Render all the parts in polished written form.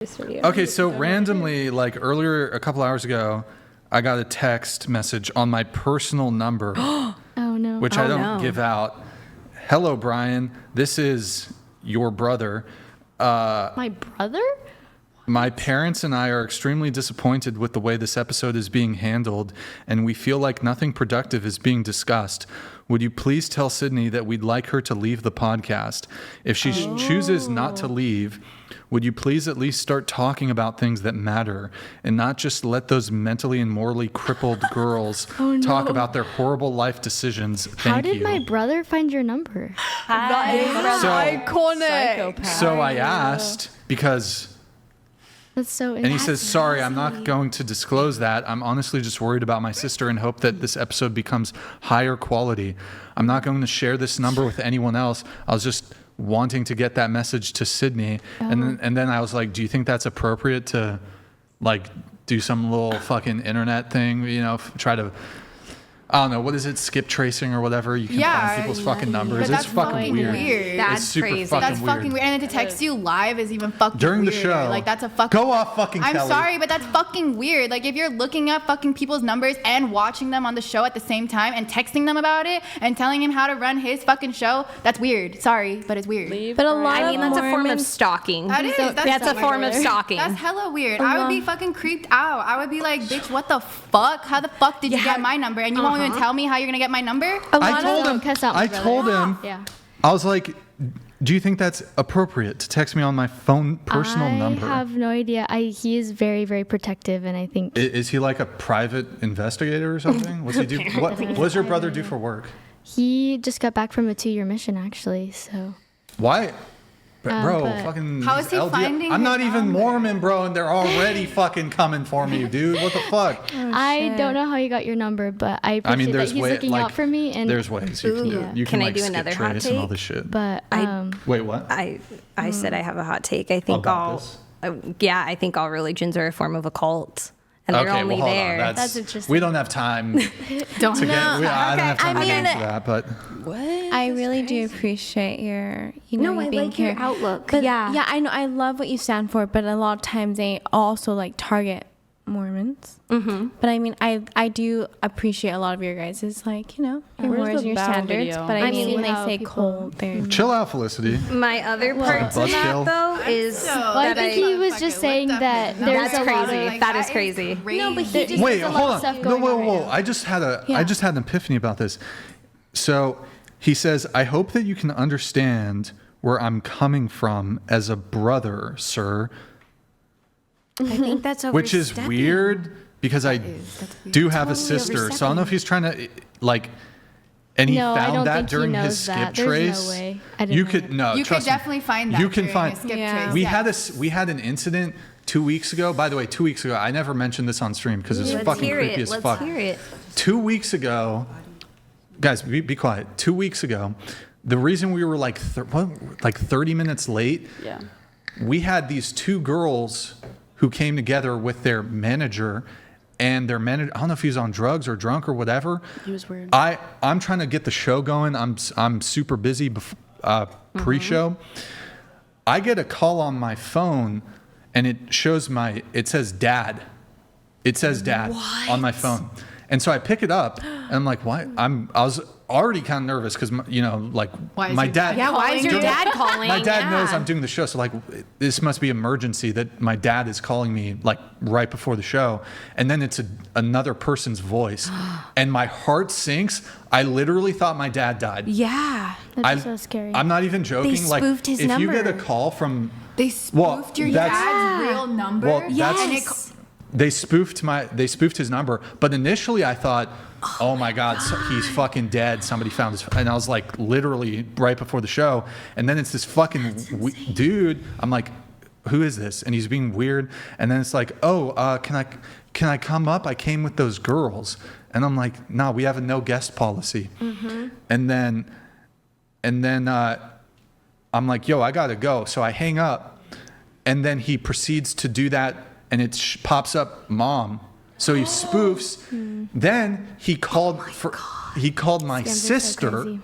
Okay, so randomly, like earlier, a couple hours ago, I got a text message on my personal number. Oh no. Which I don't give out. Hello, Brian. This is your brother. My brother? My parents and I are extremely disappointed with the way this episode is being handled, and we feel like nothing productive is being discussed. Would you please tell Sydney that we'd like her to leave the podcast? If she chooses not to leave, would you please at least start talking about things that matter and not just let those mentally and morally crippled girls talk about their horrible life decisions? Thank you. How did my brother find your number? That is iconic. So I asked because... That's so And he says, sorry, I'm not going to disclose that. I'm honestly just worried about my sister and hope that this episode becomes higher quality. I'm not going to share this number with anyone else. I was just wanting to get that message to Sydney. And then I was like, do you think that's appropriate to like do some little fucking internet thing, you know, try to... I don't know, what is it, skip tracing or whatever? You can find people's fucking numbers. But It's fucking weird. That's It's super crazy. fucking That's fucking weird. And then to text you live is even fucking During weird. the show. Like, that's a fucking... Go off fucking I'm Kelly. sorry, but that's fucking weird. Like, if you're looking up fucking people's numbers and watching them on the show at the same time and texting them about it and telling him how to run his fucking show, that's weird. Sorry, but it's weird. But a lot I mean, of that's a form of Mormons- stalking. That is. That's a form of stalking. That's hella weird. I would be fucking creeped out. I would be like, bitch, what the fuck? How the fuck did you get my number? And you won't even tell me how you're gonna get my number? I told him. Yeah. I was like, do you think that's appropriate to text me on my phone personal number? I have no idea. He is very, very protective, and I think... Is he like a private investigator or something? What's he do? What does your brother do for work? He just got back from a 2-year mission, actually, so... Why? Bro, but- fucking... How is he finding I'm his not even number? Mormon, bro, and they're already fucking coming for me, dude. What the fuck? I don't know how you got your number, but I appreciate that he's looking out for me. And there's ways you can do it. You Can I like, do skip another hot trace and all take? this shit. But Wait, what? I said I have a hot take. I think About I think all religions are a form of a cult, and they're only well, hold there. on. That's interesting. We don't have time to Don't get... know. I don't have time to get mean, into that, but... I really do appreciate your, No, I being like your here. outlook. But Yeah. I know. I love what you stand for, but a lot of times they also like target Mormons. Mm-hmm. But I mean, I do appreciate a lot of your guys' like, your words and your standards. But I mean, when they say cold, they're Chill out, Felicity. My other part to Buzzkill. that, though, is I think he was just saying that there's That's a lot crazy. of... That is crazy. no, but he just Wait, There's a hold lot of on. stuff No, going whoa, on whoa. right now. I just had an epiphany about this. So he says, I hope that you can understand where I'm coming from as a brother, sir. I think that's Which is weird because I do have a sister. So I don't know if he's trying to like... And he No, I found don't that think he during his knows skip that. There's trace. no way. I didn't You know could that. no. You could trust me. definitely find that You can during find. a skip Yeah. trace. We yes. had an incident 2 weeks ago. By the way, 2 weeks ago, I never mentioned this on stream because it's fucking creepy as fuck. Let's hear it. 2 weeks ago, guys, be quiet. 2 weeks ago, the reason we were like 30 minutes late. Yeah. We had these two girls who came together with their manager. And their manager, I don't know if he was on drugs or drunk or whatever. He was weird. I'm trying to get the show going. I'm super busy pre-show. I get a call on my phone, and it says dad. It says dad on my phone, and so I pick it up, and I'm like, why? I was already kind of nervous because Why is my your dad. dad Why is your calling? dad calling? My dad knows I'm doing the show, so like this must be emergency that my dad is calling me like right before the show, and then it's another person's voice, and my heart sinks. I literally thought my dad died. yeah. That's so scary. I'm not even joking. They like spoofed his if you get a number. call from They spoofed your dad's real number. well, that's And it they spoofed his number, but initially I thought, oh my God, he's fucking dead. Somebody found his, and I was like, literally right before the show, and then it's this fucking dude. I'm like, who is this? And he's being weird, and then it's like, oh, can I come up? I came with those girls, and I'm like, no, we have a no guest policy, and then I'm like, yo, I gotta go, so I hang up, and then he proceeds to do that. And it pops up mom. So he spoofs. Then he called my Scams are so sister. crazy.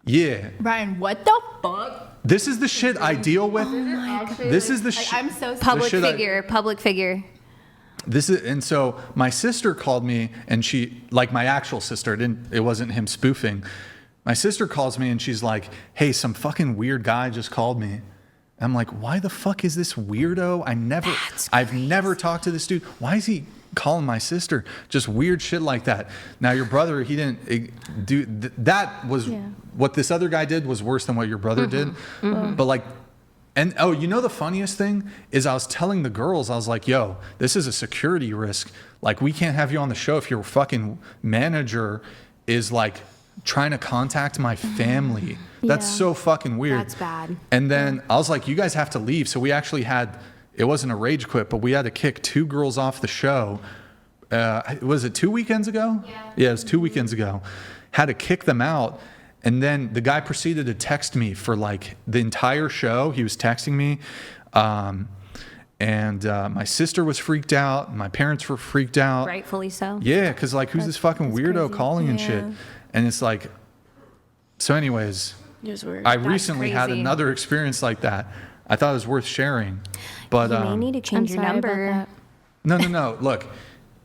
Yeah. Brian, what the fuck? This is the shit I deal with. This is the shit. I'm so Public figure. This is, and so my sister called me, and she, like my actual sister, it wasn't him spoofing. My sister calls me and she's like, "Hey, some fucking weird guy just called me." I'm like, "Why the fuck is this weirdo? I've never talked to this dude. Why is he calling my sister?" Just weird shit like that. Now your brother, he didn't do that. Was what this other guy did was worse than what your brother did. But like, and the funniest thing is I was telling the girls, I was like, "Yo, this is a security risk. Like, we can't have you on the show if your fucking manager is like trying to contact my family." That's so fucking weird. That's bad. And then I was like, "You guys have to leave." So we actually it wasn't a rage quit, but we had to kick 2 girls off the show. Was it 2 weekends ago? Yeah, it was 2 weekends ago. Had to kick them out. And then the guy proceeded to text me for like the entire show. He was texting me. And my sister was freaked out. My parents were freaked out. Rightfully so. Yeah, because like, who's this fucking weirdo crazy. calling and shit? And it's like, so anyways, It was weird. I recently had crazy. another experience like that. I thought it was worth sharing. But You may need to change your number. no. Look,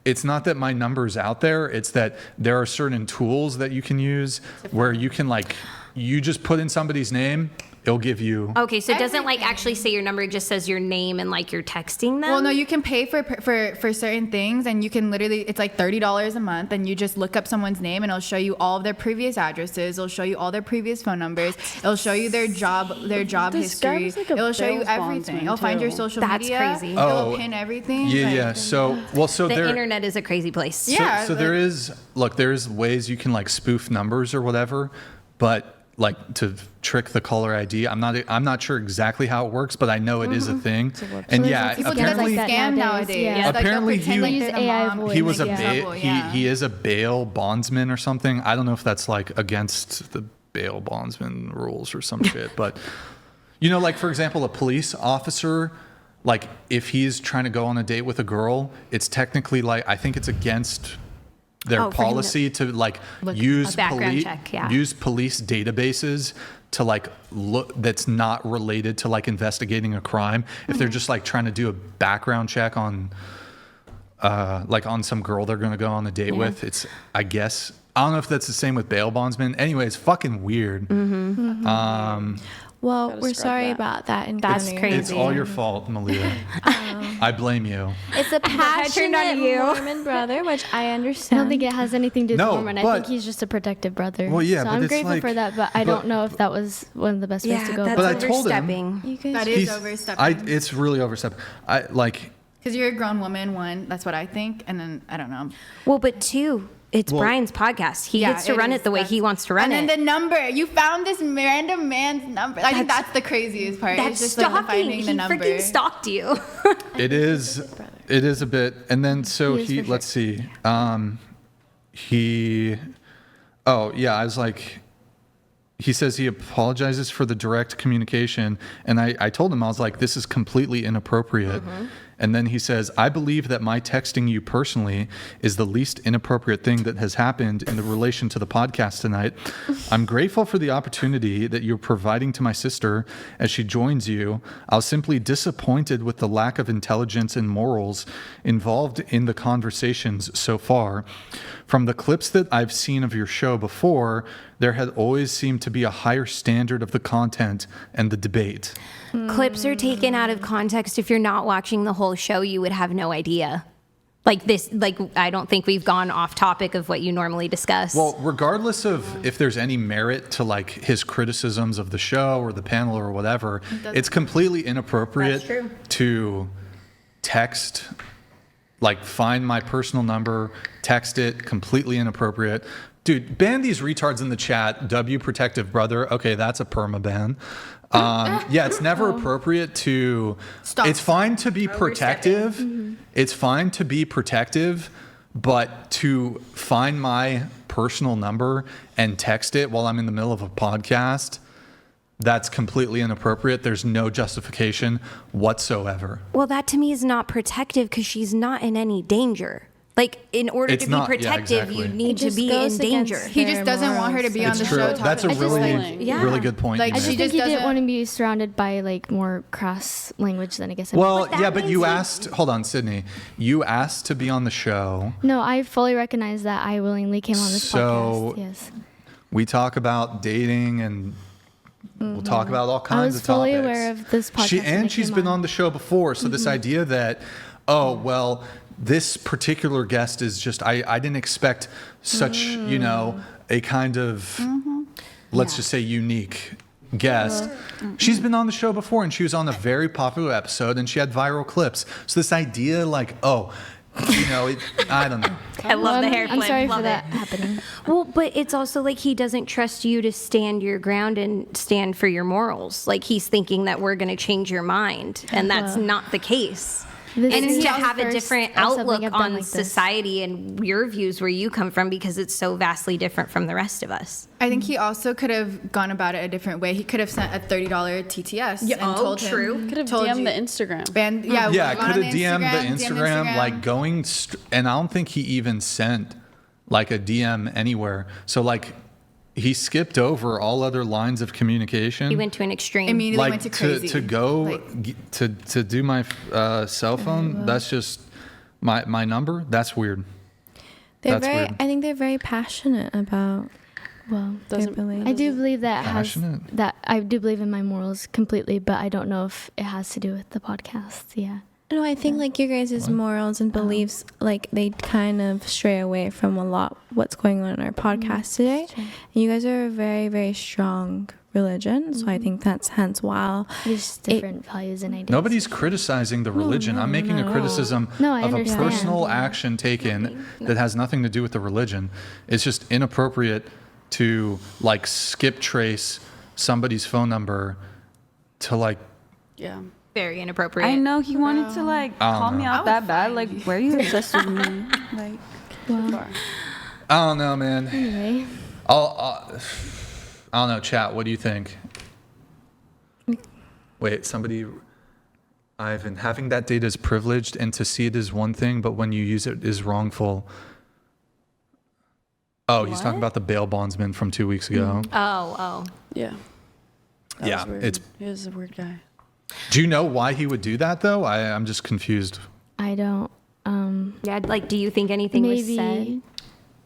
it's not that my number's out there. It's that there are certain tools that you can use where you can like, you just put in somebody's name, it'll give you. Okay, so it doesn't like Everything. actually say your number, it just says your name and like you're texting them? Well, no, you can pay for certain things, and you can literally, it's like $30 a month, and you just look up someone's name, and it'll show you all of their previous addresses. It'll show you all their previous phone numbers. It'll show you their job This guy history. was like a It'll show you bail everything. bondsman, It'll find your too. social That's media. crazy. Oh, It'll pin everything. Yeah. Like, So the there. internet is a crazy place. Yeah. So there is ways you can like spoof numbers or whatever, but like to trick the caller ID, I'm not sure exactly how it works, but I know it is a thing. And yeah, people do apparently that scam nowadays. Yeah. Like, they'll Apparently pretend like he- they're the AI mom. voice. he was a Yeah. bail, he is a bail bondsman or something. I don't know if that's like against the bail bondsman rules or some shit, but like for example, a police officer, like if he's trying to go on a date with a girl, it's technically like, I think it's against their Oh, for him to policy to like look use a background police check, yeah. use police databases to like look, that's not related to like investigating a crime. If they're just like trying to do a background check on like on some girl they're going to go on a date with, it's, I guess, I don't know if that's the same with bail bondsmen. Anyway, it's fucking weird. Well, Gotta we're scrub sorry that. about that. That's crazy. It's all your fault, Malia. I blame you. It's a turned on passionate you. Mormon brother, which I I understand. don't think it has anything to do with No, Mormon. I but- think he's just a protective brother. Well, yeah, so but I'm it's grateful like- for that, but I don't know if that was one of the best ways to go. that's But I about it. told him- overstepping. You guys That is overstepping. It's really overstepped. I like. Because you're a grown woman, one. That's what I think. And then, I don't know. Well, but two, it's Well- Brian's podcast. He Yeah, gets to run is. it the way he wants to run and it. then the number. You found this random man's number. I think that's the craziest part. That's It's just like stalking. finding He the number. freaking stalked you. It is a bit. And then so He is he for let's see. I was like, he says he apologizes for the direct communication, and I told him, I was like, this is completely inappropriate. And then he says, I believe that my texting you personally is the least inappropriate thing that has happened in the relation to the podcast tonight. I'm grateful for the opportunity that you're providing to my sister as she joins you. I was simply disappointed with the lack of intelligence and morals involved in the conversations so far. From the clips that I've seen of your show before, there had always seemed to be a higher standard of the content and the debate. Clips are taken out of context. If you're not watching the whole show, you would have no idea. I don't think we've gone off topic of what you normally discuss. Well, regardless of if there's any merit to like his criticisms of the show or the panel or whatever, it's completely inappropriate That's true. to text, like find my personal number, text it, completely inappropriate. Dude, ban these retards in the chat. W protective brother. Okay, that's a perma ban. Yeah, it's never appropriate to. Stop. It's fine to be protective. It's fine to be protective, but to find my personal number and text it while I'm in the middle of a podcast, that's completely inappropriate. There's no justification whatsoever. Well, that to me is not protective because she's not in any danger. Like, in order to be protective, you need to be in danger. He just doesn't want her to be on the show. That's a really good point. Like, I just think he didn't want to be surrounded by like more crass language than I guess. But you asked. Hold on, Sydney. You asked to be on the show. No, I fully recognize that. I willingly came on this podcast. Yes. We talk about dating and. We'll talk about all kinds of topics. I was fully aware of this podcast. She's been on the show before, so this idea that, this particular guest is just, I didn't expect such, a kind of, let's just say, unique guest. She's been on the show before, and she was on a very popular episode, and she had viral clips. So this idea, I don't know. I love the hair flip. I'm sorry for that happening. Well, but it's also like he doesn't trust you to stand your ground and stand for your morals. Like, he's thinking that we're going to change your mind, and that's not the case. And to have a different outlook on society and your views where you come from, because it's so vastly different from the rest of us. I think he also could have gone about it a different way. He could have sent a $30 TTS and told him. Could have DM'd the Instagram. Could have DM'd the Instagram, like going, and I don't think he even sent like a DM anywhere. So like, he skipped over all other lines of communication. He went to an extreme. Immediately went to crazy. To go to do my cell phone. That's just my number. That's weird. Weird. I think they're very passionate about. I do believe that I do believe in my morals completely, but I don't know if it has to do with the podcast. Yeah. No, I think like your guys' morals and beliefs, like they kind of stray away from a lot what's going on in our podcast today. And you guys are a very, very strong religion, so I think that's hence why there's different values and ideas. Nobody's criticizing the religion. I'm making a criticism of a personal action taken that has nothing to do with the religion. It's just inappropriate to like skip trace somebody's phone number to like. Yeah. Very inappropriate. I know he wanted to like call me out that bad. Like, where are you obsessed with me? Like, I don't know, man. Anyway, I don't know, chat. What do you think? Wait, somebody. Ivan, having that data is privileged, and to see it is one thing, but when you use it is wrongful. Oh, he's talking about the bail bondsman from 2 weeks ago. Oh. Yeah. He was a weird guy. Do you know why he would do that, though? I'm just confused. I don't. Do you think anything was said?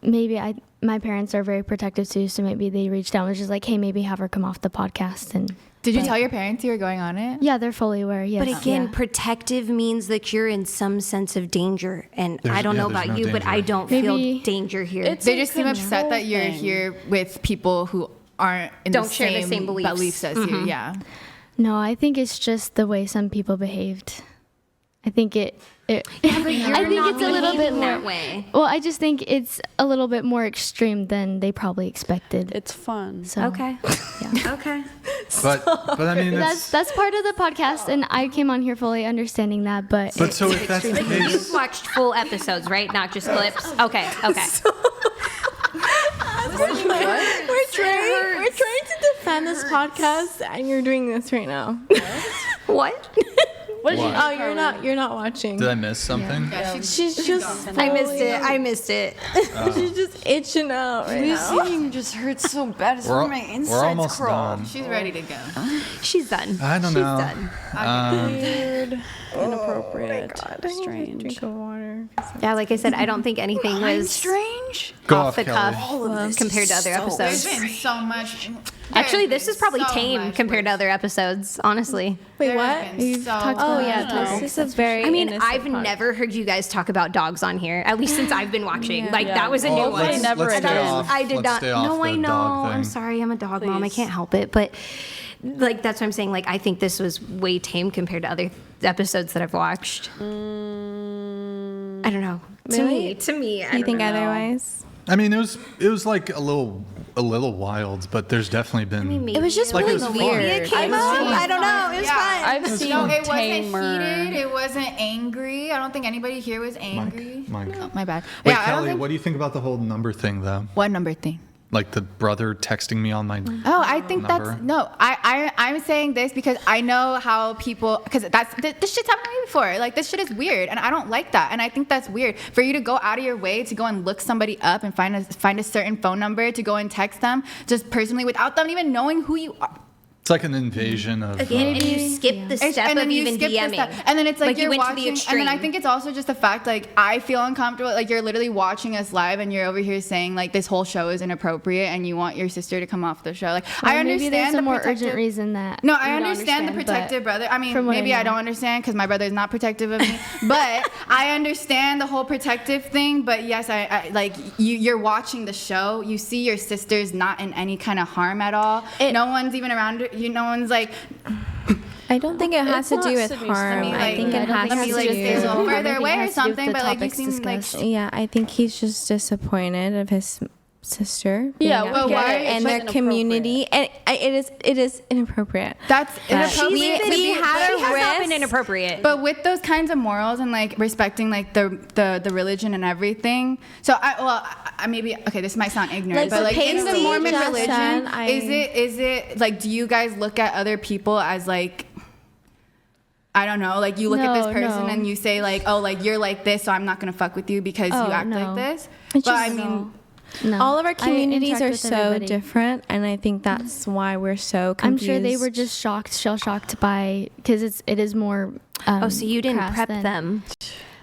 Maybe my parents are very protective too, so maybe they reached out and was just like, hey, maybe have her come off the podcast. And did you tell your parents you were going on it? Yeah, they're fully aware. Yes. But again, protective means that you're in some sense of danger, and I don't know about you, but I don't feel danger here. They just seem upset that you're here with people who aren't don't share the same beliefs as you. Yeah. No, I think it's just the way some people behaved. I think I think it's a little bit more that way. Well, I just think it's a little bit more extreme than they probably expected. It's fun. So, okay. Yeah. Okay. But I mean, that's part of the podcast, and I came on here fully understanding that. But so if that's the case, you've watched full episodes, right? Not just clips. Okay. We're trying to defend this podcast, and you're doing this right now. What? What? Oh, you're not watching. Did I miss something? Yeah, she's just. I missed it. She's just itching out right now. Listening just hurts so bad. It's where my insides we're almost crawl. done. She's ready to go. She's done. I don't know. She's done. Weird, inappropriate, strange. Drink of water. Yeah, like I said, I don't think anything was strange. off the cuff compared to other episodes. There's been so much. Actually, this is probably tame compared to other episodes, honestly. Wait, what? You've talked about this is very. I mean, I've never heard you guys talk about dogs on here, at least since I've been watching. That was a new one. I did not. No, I know. I'm sorry. I'm a dog mom. I can't help it. But that's what I'm saying. I think this was way tame compared to other episodes that I've watched. I don't know. Really? To me, you think otherwise? I mean, it was like a little wild, but there's definitely been. It was just really weird. It came up. I don't know. It was fun. I've seen it tamer. wasn't heated. It wasn't angry. I don't think anybody here was angry. Mike. Oh, my bad. Wait, Kelly, what do you think about the whole number thing, though? What number thing? like the brother texting me on my I think number. that's no. I'm saying this because I know how people, because this shit's happened to me before. Like, this shit is weird, and I don't like that, and I think that's weird for you to go out of your way to go and look somebody up and find a certain phone number to go and text them just personally without them even knowing who you are. It's like an invasion of again, and you skip the step of even DMing. And then it's like you're you went watching, to the extreme. and then I think it's also just the fact, like, I feel uncomfortable. Like, you're literally watching us live, and you're over here saying, like, this whole show is inappropriate, and you want your sister to come off the show. Like, well, I understand maybe there's a more protective, urgent reason that. No, I understand the protective brother. I mean, maybe I don't understand because my brother is not protective of me. But I understand the whole protective thing. But yes, I like you're watching the show. You see your sister's not in any kind of harm at all. No one's even around her. No one's like. I don't think it has to do with harm. I think it has to do a little further away or something. But like, you seem like. Yeah, I think he's just disappointed of his sister. Yeah, well, why? And their community, and it is inappropriate. That's inappropriate. She has not been inappropriate. But with those kinds of morals and like respecting like the religion and everything. So I maybe okay, this might sound ignorant, but like in the Mormon religion, is it like, do you guys look at other people as like, I don't know, like you look at this person and you say like, oh, like you're like this, so I'm not gonna fuck with you because you act like this. But I mean. No. All of our communities are so different, and I think that's why we're so confused. I'm sure they were just shell shocked by, because it is more. So you didn't prep them.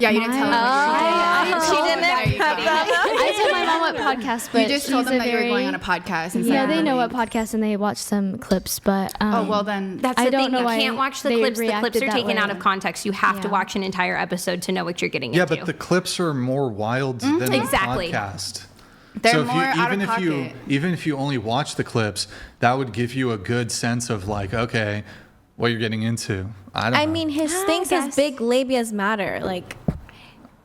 Yeah, you didn't tell them. She didn't prep them. I told my mom what podcast, but you just told them that you were going on a podcast. And yeah, they know what podcast, and they watched some clips, but well then that's the thing. You can't watch the clips. The clips are taken out of context. You have to watch an entire episode to know what you're getting into. Yeah, but the clips are more wild than the podcast. They're so more out of pocket. Even if you only watch the clips, that would give you a good sense of like, okay, what you're getting into. I mean, his thing says big labias matter. Like,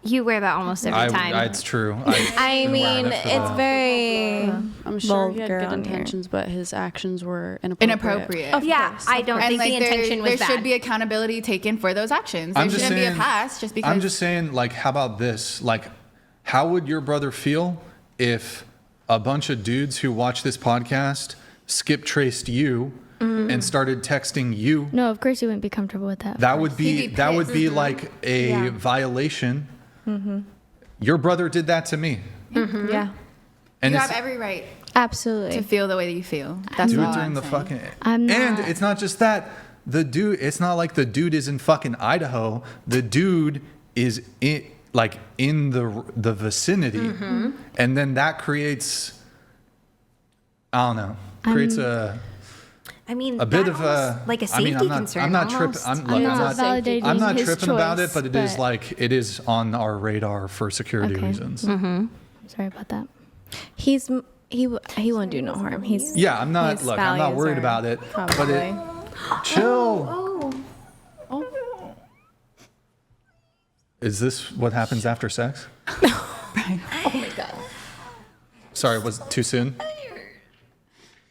you wear that almost every time. It's true. I mean, it's very. I'm sure he had good intentions, but his actions were inappropriate. Yeah, I don't think the intention was bad. There should be accountability taken for those actions. There shouldn't be a pass just because. I'm just saying, like, how about this? Like, how would your brother feel if a bunch of dudes who watch this podcast skip traced you and started texting you? No, of course you wouldn't be comfortable with that. That would be like a violation. Your brother did that to me. Yeah. And you have every right. Absolutely. To feel the way that you feel. That's do all it during I'm the saying. fucking. I'm not. And it's not just that. The dude. It's not like the dude is in fucking Idaho. The dude is in the vicinity, and then that creates. I don't know. Creates a bit of a like a safety concern. I'm not tripping. I'm not tripping about it, but it is on our radar for security reasons. Sorry about that. He won't do no harm. I'm not worried about it. Probably. But chill. Is this what happens after sex? Oh my god. Sorry, was it too soon?